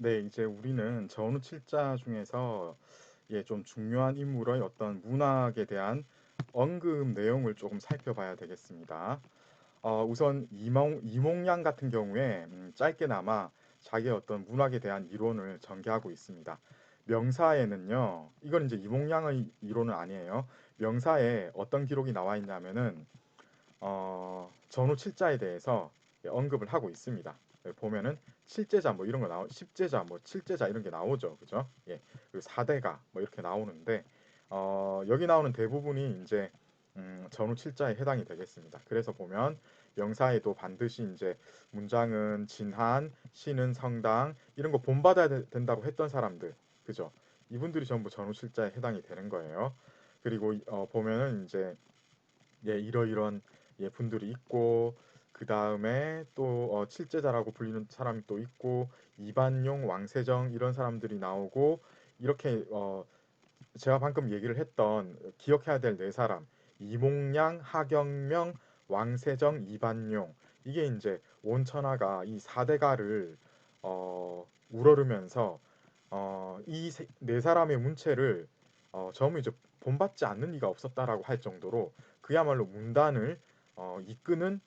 네, 이제 우리는 전후 칠자 중에서 좀 중요한 인물의 어떤 문학에 대한 언급 내용을 조금 살펴봐야 되겠습니다. 우선 이몽양 같은 경우에 짧게나마 자기의 어떤 문학에 대한 이론을 전개하고 있습니다. 명사에는요, 이건 이제 이몽양의 이론은 아니에요. 명사에 어떤 기록이 나와 있냐면은 전후 칠자에 대해서 언급을 하고 있습니다. 보면은 칠제자 뭐 이런 거 십제자 뭐 칠제자 이런 게 나오죠. 그죠? 예. 그리고 사대가 뭐 이렇게 나오는데 여기 나오는 대부분이 이제 전후 칠자에 해당이 되겠습니다. 그래서 보면 명사에도 반드시 이제 문장은 진한, 시는 성당 이런 거 본받아야 된다고 했던 사람들. 그죠? 이분들이 전부 전후 칠자에 해당이 되는 거예요. 그리고 보면은 이제 이러이런 분들이 있고 그 다음에 또 칠제자라고 불리는 사람이 또 있고 이반용, 왕세정 이런 사람들이 나오고 이렇게 제가 방금 얘기를 했던 기억해야 될 네 사람 이몽양, 하경명, 왕세정, 이반용 이게 이제 온천하가 이 사대가를 우러르면서 이 네 사람의 문체를 전부 이제 본받지 않는 이가 없었다라고 할 정도로 그야말로 문단을 이끄는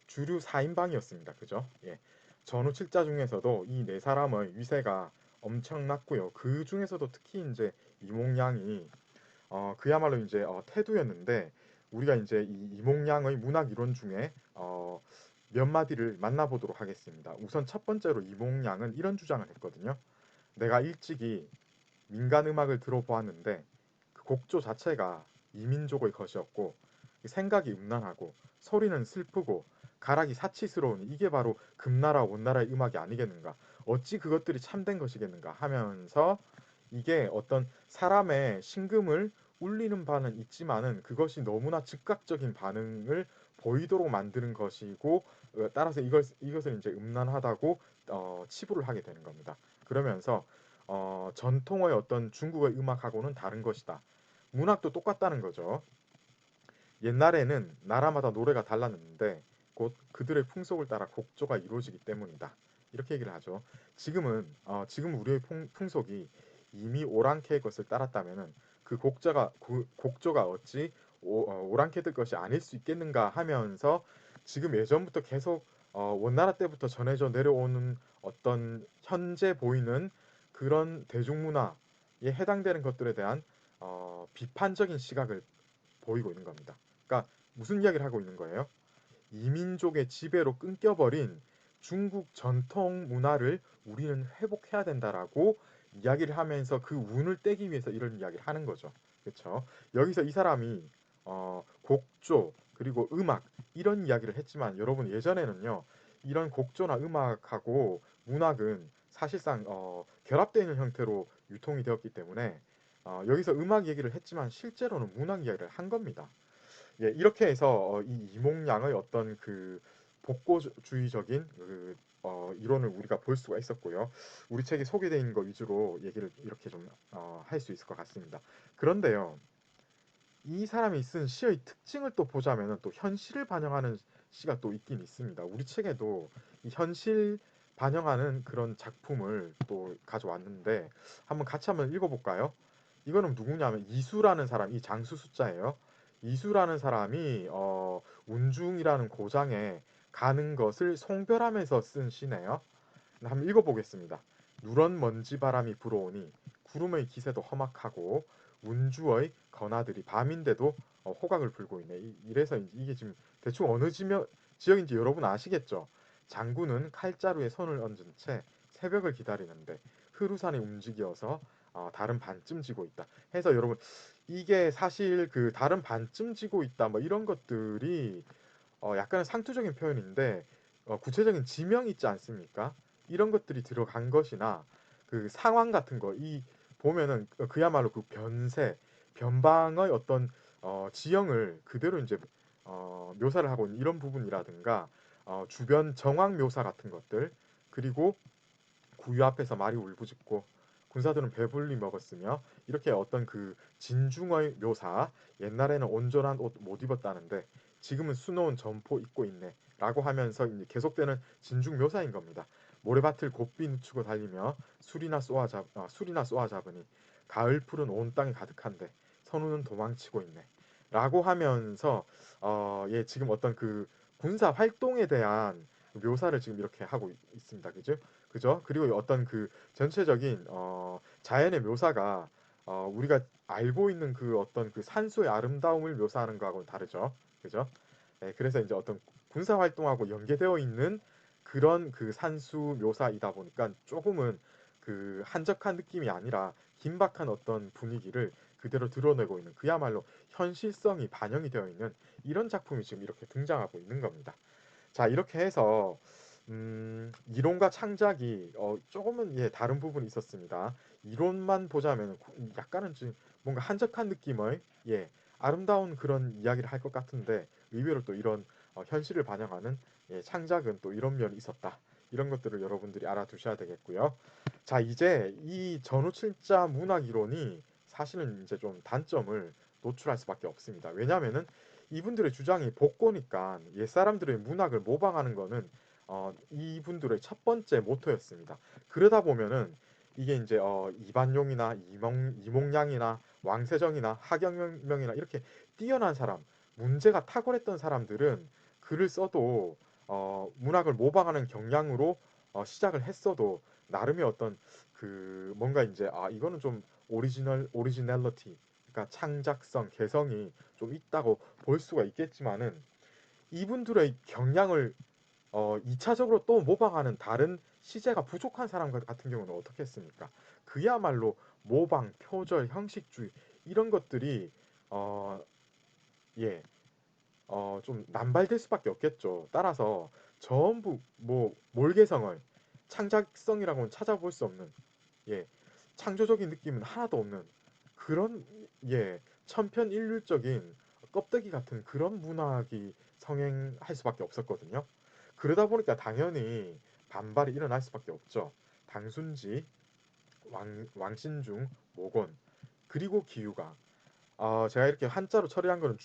주류 4인방이었습니다. 그죠? 전후 칠자 중에서도 이 네 사람의 위세가 엄청났고요. 그 중에서도 특히 이제 이몽양이 그야말로 이제 태두였는데 우리가 이제 이 이몽양의 문학 이론 중에 몇 마디를 만나보도록 하겠습니다. 우선 첫 번째로 이몽양은 이런 주장을 했거든요. 내가 일찍이 민간 음악을 들어보았는데 그 곡조 자체가 이민족의 것이었고 생각이 음란하고 소리는 슬프고 가락이 사치스러우니 이게 바로 금나라 원나라의 음악이 아니겠는가 어찌 그것들이 참된 것이겠는가 하면서 이게 어떤 사람의 심금을 울리는 바는 있지만은 그것이 너무나 즉각적인 반응을 보이도록 만드는 것이고 따라서 이것을 이제 음란하다고 치부를 하게 되는 겁니다. 그러면서 전통의 어떤 중국의 음악하고는 다른 것이다. 문학도 똑같다는 거죠. 옛날에는 나라마다 노래가 달랐는데 곧 그들의 풍속을 따라 곡조가 이루어지기 때문이다. 이렇게 얘기를 하죠. 지금 우리의 풍속이 이미 오랑캐의 것을 따랐다면은 그 곡조가 어찌 오랑캐들 것이 아닐 수 있겠는가 하면서 지금 예전부터 계속 원나라 때부터 전해져 내려오는 어떤 현재 보이는 그런 대중문화에 해당되는 것들에 대한 비판적인 시각을 보이고 있는 겁니다. 그러니까 무슨 이야기를 하고 있는 거예요? 이민족의 지배로 끊겨버린 중국 전통 문화를 우리는 회복해야 된다라고 이야기를 하면서 그 운을 떼기 위해서 이런 이야기를 하는 거죠. 그렇죠? 여기서 이 사람이 곡조 그리고 음악 이런 이야기를 했지만 여러분 예전에는요 이런 곡조나 음악하고 문학은 사실상 결합되어 있는 형태로 유통이 되었기 때문에 여기서 음악 얘기를 했지만 실제로는 문학 이야기를 한 겁니다. 이렇게 해서 이 이몽양의 어떤 그 복고주의적인 이론을 우리가 볼 수가 있었고요. 우리 책에 소개되어 있는 거 위주로 얘기를 이렇게 좀 할 수 있을 것 같습니다. 그런데요, 이 사람이 쓴 시의 특징을 또 보자면 또 현실을 반영하는 시가 또 있긴 있습니다. 우리 책에도 이 현실 반영하는 그런 작품을 또 가져왔는데 한번 읽어볼까요? 이거는 누구냐면 이수라는 사람, 이 장수 숫자예요. 이수라는 사람이 운중이라는 고장에 가는 것을 송별하면서 쓴 시네요. 한번 읽어보겠습니다. 누런 먼지 바람이 불어오니 구름의 기세도 험악하고 운주의 건아들이 밤인데도 호각을 불고 있네. 이래서 이게 지금 대충 어느 지역인지 여러분 아시겠죠? 장군은 칼자루에 손을 얹은 채 새벽을 기다리는데 흐루산이 움직여서 다른 반쯤 지고 있다. 해서 여러분 이게 사실 그 다른 반쯤 지고 있다 뭐 이런 것들이 약간은 상투적인 표현인데 구체적인 지명이 있지 않습니까? 이런 것들이 들어간 것이나 그 상황 같은 거 이 보면은 그야말로 그 변방의 어떤 지형을 그대로 이제 묘사를 하고 있는 이런 부분이라든가 주변 정황 묘사 같은 것들 그리고 구유 앞에서 말이 울부짖고 군사들은 배불리 먹었으며 이렇게 어떤 그 진중의 묘사 옛날에는 온전한 옷 못 입었다는데 지금은 수놓은 점포 입고 있네 라고 하면서 계속되는 진중 묘사인 겁니다. 모래밭을 곱비 늦추고 달리며 술이나 쏘아 잡으니 가을 풀은 온 땅에 가득한데 선우는 도망치고 있네. 라고 하면서 예, 지금 어떤 그 군사 활동에 대한 묘사를 지금 이렇게 하고 있습니다. 그죠? 그리고 어떤 그 전체적인 자연의 묘사가 우리가 알고 있는 그 어떤 그 산수의 아름다움을 묘사하는 거하고는 다르죠. 그죠? 네, 그래서 이제 어떤 군사 활동하고 연계되어 있는 그런 그 산수 묘사이다 보니까 조금은 그 한적한 느낌이 아니라 긴박한 어떤 분위기를 그대로 드러내고 있는 그야말로 현실성이 반영이 되어 있는 이런 작품이 지금 이렇게 등장하고 있는 겁니다. 자, 이렇게 해서 이론과 창작이 조금은 예, 다른 부분이 있었습니다. 이론만 보자면 약간은 좀 뭔가 한적한 느낌의 예, 아름다운 그런 이야기를 할 것 같은데 의외로 또 이런 현실을 반영하는 예, 창작은 또 이런 면이 있었다. 이런 것들을 여러분들이 알아두셔야 되겠고요. 자, 이제 이 전후칠자 문학 이론이 사실은 이제 좀 단점을 노출할 수밖에 없습니다. 왜냐하면은 이분들의 주장이 복고니까 옛사람들의 문학을 모방하는 거는 이분들의 첫 번째 모토였습니다. 그러다 보면은 이게 이제 이반용이나 이몽량이나 왕세정이나 하경명이나 이렇게 뛰어난 사람, 문제가 탁월했던 사람들은 글을 써도 문학을 모방하는 경향으로 시작을 했어도 나름의 어떤 그 뭔가 이제 이거는 좀 오리지널리티 그러니까 창작성, 개성이 좀 있다고 볼 수가 있겠지만은 이분들의 경향을 2차적으로 또 모방하는 다른 시제가 부족한 사람 같은 경우는 어떻게 했습니까? 그야말로 모방, 표절, 형식주의 이런 것들이 어, 예, 좀 남발될 수밖에 없겠죠. 따라서 전부 뭐 몰개성을 창작성이라고는 찾아볼 수 없는 예, 창조적인 느낌은 하나도 없는 그런 예, 천편일률적인 껍데기 같은 그런 문학이 성행할 수밖에 없었거든요. 그러다 보니까 당연히 반발이 일어날 수밖에 없죠. 당순지, 왕신중, 모곤, 그리고 기유가. 제가 이렇게 한자로 처리한 거는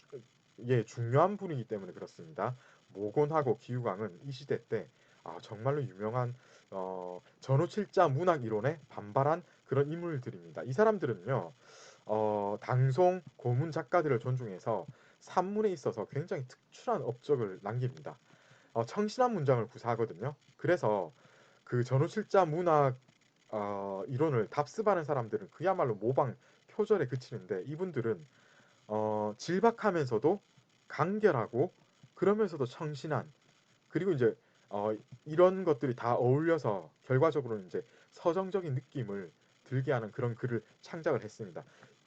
예, 중요한 분이기 때문에 그렇습니다. 모곤하고 기유광은 이 시대 때 정말로 유명한 전후칠자 문학 이론에 반발한 그런 인물들입니다. 이 사람들은요, 당송 고문 작가들을 존중해서 산문에 있어서 굉장히 특출한 업적을 남깁니다. 청신한 문장을 구사하거든요. 그래서 그 전후칠자 문학 이론을 답습하는 사람들은 그야말로 모방 표절에 그치는데 이분들은 질박하면서도 간결하고 그러면서도 청신한 그리고 이제 이런 것들이 다 어울려서 결과적으로는 이제 서정적인 느낌을 들게 하는 그런 글을 창작을 했습니다.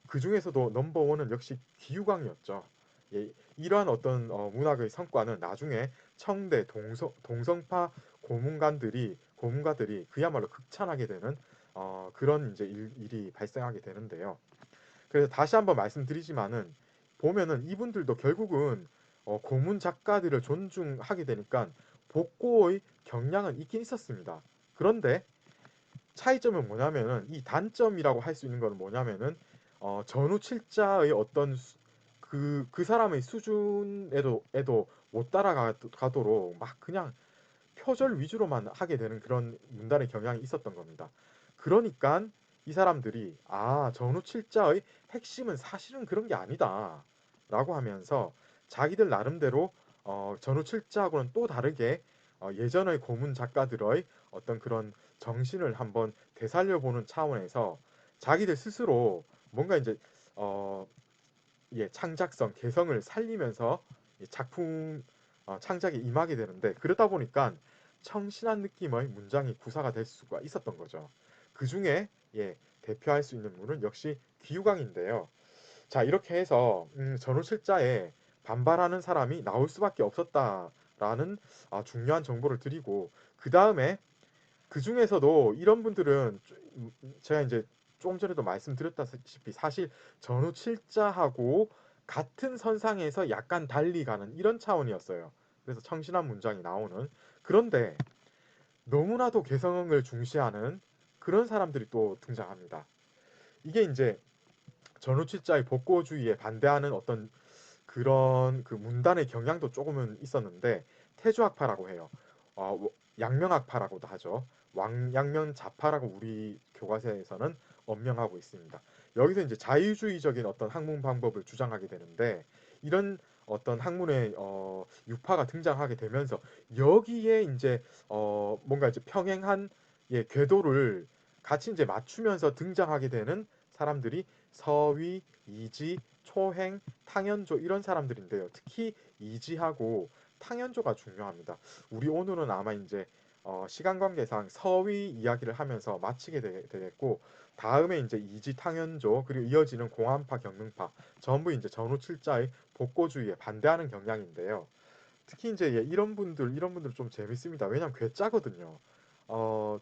그 중에서도 넘버원은 역시 기유광이었죠. 예, 이러한 어떤 문학의 성과는 나중에 청대 동성파 고문가들이 그야말로 극찬하게 되는 그런 이제 일이 발생하게 되는데요. 그래서 다시 한번 말씀드리지만은 보면은 이분들도 결국은 고문 작가들을 존중하게 되니까 복고의 경향은 있긴 있었습니다. 그런데 차이점은 뭐냐면은 이 단점이라고 할 수 있는 거는 뭐냐면은 전후 칠자의 어떤 그 사람의 수준에도 못 따라가도록 막 그냥 표절 위주로만 하게 되는 그런 문단의 경향이 있었던 겁니다. 그러니까 이 사람들이 전후 칠자의 핵심은 사실은 그런 게 아니다 라고 하면서 자기들 나름대로 전후 칠자하고는 또 다르게 예전의 고문 작가들의 어떤 그런 정신을 한번 되살려보는 차원에서 자기들 스스로 뭔가 이제 어, 예, 창작성, 개성을 살리면서 작품 창작에 임하게 되는데 그러다 보니까 청신한 느낌의 문장이 구사가 될 수가 있었던 거죠. 그 중에 예, 대표할 수 있는 분은 역시 귀유강인데요. 자, 이렇게 해서 전후실자에 반발하는 사람이 나올 수밖에 없었다라는 중요한 정보를 드리고 그 다음에 그 중에서도 이런 분들은 제가 이제 조금 전에도 말씀드렸다시피 사실 전후 칠자하고 같은 선상에서 약간 달리 가는 이런 차원이었어요. 그래서 청신한 문장이 나오는 그런데 너무나도 개성을 중시하는 그런 사람들이 또 등장합니다. 이게 이제 전후 칠자의 복고주의에 반대하는 어떤 그런 그 문단의 경향도 조금은 있었는데 태주학파라고 해요. 양명학파라고도 하죠. 왕양면자파라고 우리 교과서에서는 언명하고 있습니다. 여기서 이제 자유주의적인 어떤 학문 방법을 주장하게 되는데 이런 어떤 학문의 유파가 등장하게 되면서 여기에 이제 뭔가 이제 평행한 궤도를 같이 이제 맞추면서 등장하게 되는 사람들이 서위, 이지, 초행, 탕현조 이런 사람들인데요. 특히 이지하고 탕현조가 중요합니다. 우리 오늘은 아마 이제 시간 관계상 서위 이야기를 하면서 마치게 되겠고 다음에 이제 이지 탕현조 그리고 이어지는 공안파 경능파 전부 이제 전후칠자의 복고주의에 반대하는 경향인데요. 특히 이제 이런 분들 좀 재밌습니다. 왜냐면 괴짜거든요.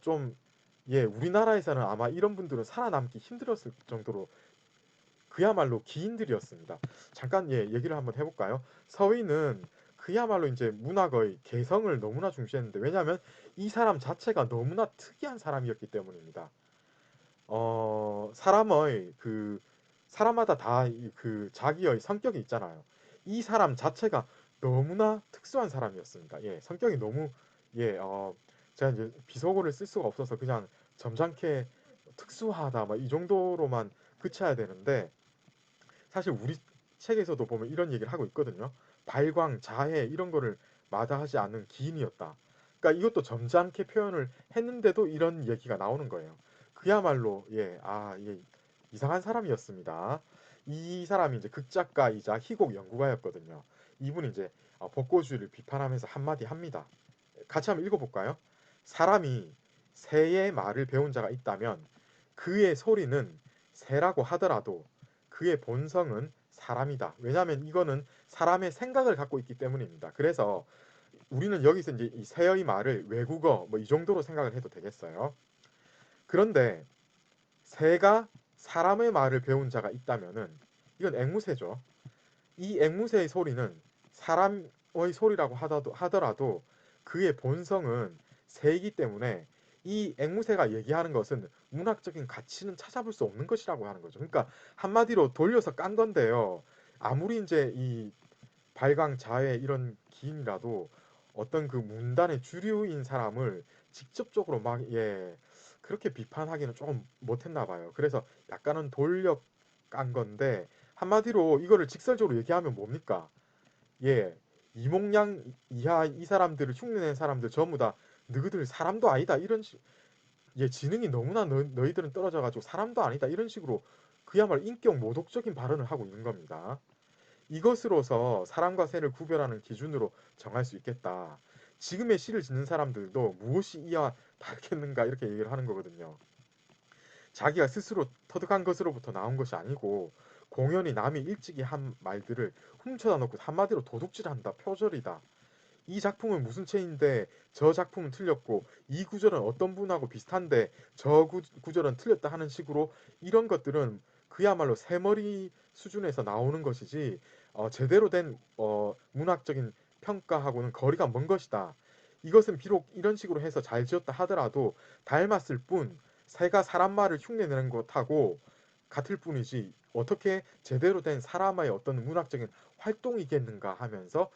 좀 우리나라에서는 아마 이런 분들은 살아남기 힘들었을 정도로 그야말로 기인들이었습니다. 잠깐 얘기를 한번 해볼까요? 서희는 그야말로 이제 문학의 개성을 너무나 중시했는데 왜냐하면 이 사람 자체가 너무나 특이한 사람이었기 때문입니다. 사람의 사람마다 다 그 자기의 성격이 있잖아요. 이 사람 자체가 너무나 특수한 사람이었습니다. 성격이 너무 예, 제가 이제 비속어를 쓸 수가 없어서 그냥 점잖게 특수하다 막 이 정도로만 그쳐야 되는데 사실 우리 책에서도 보면 이런 얘기를 하고 있거든요. 발광, 자해 이런 거를 마다하지 않는 기인이었다. 그러니까 이것도 점잖게 표현을 했는데도 이런 얘기가 나오는 거예요. 그야말로 이상한 사람이었습니다. 이 사람이 이제 극작가이자 희곡 연구가였거든요. 이분이 이제 복고주의를 비판하면서 한마디 합니다. 같이 한번 읽어볼까요? 사람이 새의 말을 배운 자가 있다면 그의 소리는 새라고 하더라도 그의 본성은 사람이다. 왜냐하면 이거는 사람의 생각을 갖고 있기 때문입니다. 그래서 우리는 여기서 이제 이 새의 말을 외국어 뭐 이 정도로 생각을 해도 되겠어요. 그런데 새가 사람의 말을 배운 자가 있다면은 이건 앵무새죠. 이 앵무새의 소리는 사람의 소리라고 하더라도 그의 본성은 새이기 때문에 이 앵무새가 얘기하는 것은 문학적인 가치는 찾아볼 수 없는 것이라고 하는 거죠. 그러니까 한마디로 돌려서 깐 건데요. 아무리 이제 이 발광 자해 이런 기인이라도 어떤 그 문단의 주류인 사람을 직접적으로 그렇게 비판하기는 조금 못했나 봐요. 그래서 약간은 돌려 깐 건데 한마디로 이거를 직설적으로 얘기하면 뭡니까? 이몽양 이하 이 사람들을 흉내낸 사람들 전부 다 너희들 사람도 아니다 이런 지능이 너무나 너희들은 떨어져가지고 사람도 아니다 이런 식으로 그야말로 인격 모독적인 발언을 하고 있는 겁니다. 이것으로서 사람과 새를 구별하는 기준으로 정할 수 있겠다. 지금의 시를 짓는 사람들도 무엇이 이와 다르겠는가 이렇게 얘기를 하는 거거든요. 자기가 스스로 터득한 것으로부터 나온 것이 아니고 공연히 남이 일찍이 한 말들을 훔쳐다 놓고 한마디로 도둑질한다, 표절이다. 이 작품은 무슨 책인데 저 작품은 틀렸고 이 구절은 어떤 분하고 비슷한데 저 구절은 틀렸다 하는 식으로 이런 것들은 그야말로 새머리 수준에서 나오는 것이지 제대로 된 문학적인 평가하고는 거리가 먼 것이다. 이것은 비록 이런 식으로 해서 잘 지었다 하더라도 닮았을 뿐 새가 사람 말을 흉내내는 것하고 같을 뿐이지 어떻게 제대로 된 사람의 어떤 문학적인 활동이겠는가 하면서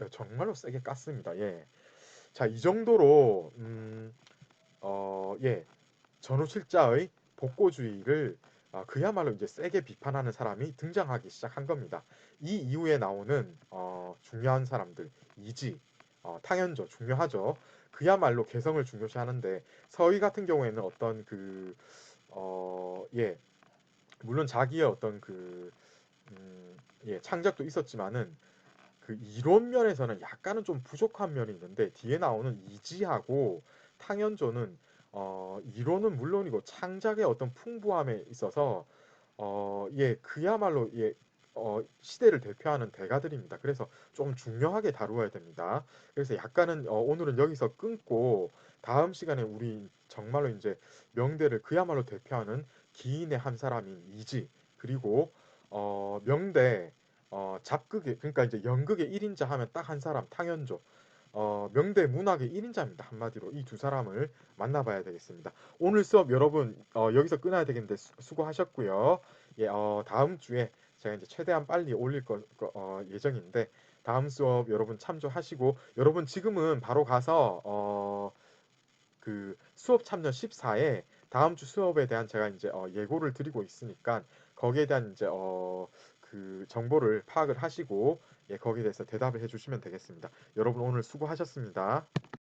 정말로 세게 깠습니다. 자, 이 정도로 전후실자의 복고주의를 그야말로 이제 세게 비판하는 사람이 등장하기 시작한 겁니다. 이 이후에 나오는 중요한 사람들 이지, 탕현조 중요하죠. 그야말로 개성을 중요시하는데 서희 같은 경우에는 어떤 물론 자기의 어떤 창작도 있었지만은 그 이론 면에서는 약간은 좀 부족한 면이 있는데 뒤에 나오는 이지하고 탕현조는 이론은 물론이고 창작의 어떤 풍부함에 있어서 그야말로 시대를 대표하는 대가들입니다. 그래서 좀 중요하게 다루어야 됩니다. 그래서 약간은 오늘은 여기서 끊고 다음 시간에 우리 정말로 이제 명대를 그야말로 대표하는 기인의 한 사람인 이지 그리고 명대 잡극의 그러니까 이제 연극의 1인자 하면 딱 한 사람 탕현조 명대 문학의 1인자입니다. 한마디로 이 두 사람을 만나봐야 되겠습니다. 오늘 수업 여러분 여기서 끊어야 되겠는데 수고하셨고요. 다음 주에 제가 이제 최대한 빨리 올릴 예정인데 다음 수업 여러분 참조하시고 여러분 지금은 바로 가서 그 수업 참여 14에 다음 주 수업에 대한 제가 이제 예고를 드리고 있으니까 거기에 대한 이제 그 정보를 파악을 하시고 예, 거기에 대해서 대답을 해주시면 되겠습니다. 여러분 오늘 수고하셨습니다.